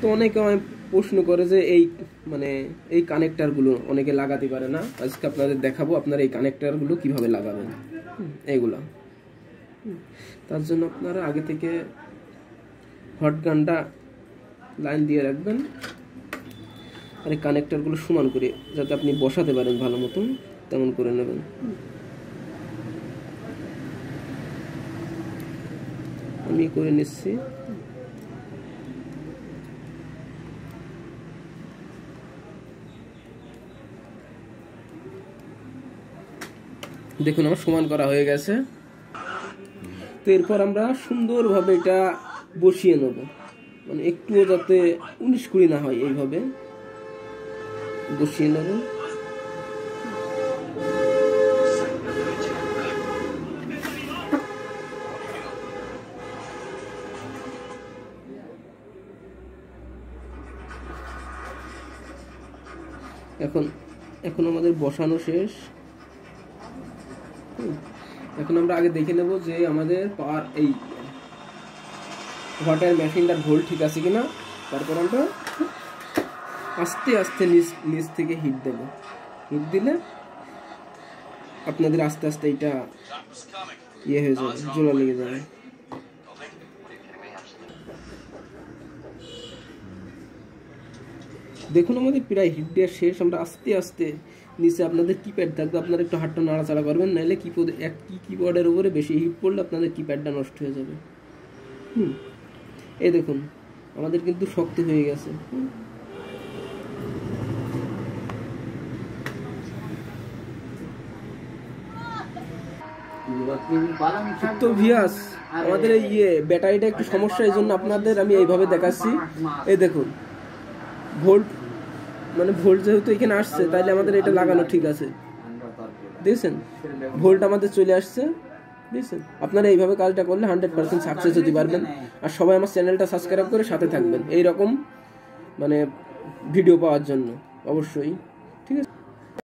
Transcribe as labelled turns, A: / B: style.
A: তো অনেকে প্রশ্ন করে যে এই মানে এই কানেক্টারগুলো অনেকে লাগাতে পারে না, আজকে আপনাদের দেখাবো আপনারা এই কানেক্টারগুলো কিভাবে লাগাবেন। এইগুলা তার জন্য আপনারা আগে থেকে হট গানটা লাইন দিয়ে রাখবেন আর এই কানেক্টারগুলো সমান করে যাতে আপনি বসাতে পারেন ভালো মতন তেমন করে নেবেন। আমি করে নিচ্ছি। দেখুন আমার সমান করা হয়ে গেছে। তো এরপর আমরা সুন্দরভাবে এটা বসিয়ে নেব, মানে একটুও যাতে 19-20 না হয়, এইভাবে বসিয়ে নেব। এখন আমাদের বসানো শেষ। এখন আমরা আগে দেখে নেব যে আমাদের পাওয়ার এই ওয়াটার মেশিনটার ভোল্ট ঠিক আছে কিনা। তারপর আমরা আস্তে আস্তে নিচ থেকে হিট দেব। হিট দিলে আপনাদের আস্তে আস্তে এটা ইয়ে হয়ে যাবে, জোড়া লেগে যাবে। দেখুন আমাদের প্রায় হিট দেওয়া শেষ। আমরা আস্তে আস্তে নিচে আপনাদের কিপ্যাড থাকবে, আপনারা একটু হাতটা নাড়াচাড়া করবেন, নাহলে কিবোর্ডের উপরে বেশি হিট পড়লে আপনাদের কিপ্যাডটা নষ্ট হয়ে যাবে। এই দেখুন আমাদের কিন্তু শক্ত হয়ে গেছে। তো ভিউয়ার্স আমাদের এই ব্যাটারিটা একটু সমস্যা, এই জন্য আপনাদের আমি এইভাবে দেখাচ্ছি। এই দেখুন ভোল্ট যেহেতু এখানে আসছে, তাইলে আমাদের এটা লাগানো ঠিক আছে। দেখছেন ভোল্ট আমাদের চলে আসছে। দেখছেন আপনারা এইভাবে কাজটা করলে 100% সাকসেস হতে পারবেন। আর সবাই আমার চ্যানেলটা সাবস্ক্রাইব করে সাথে থাকবেন এইরকম ভিডিও পাওয়ার জন্য অবশ্যই।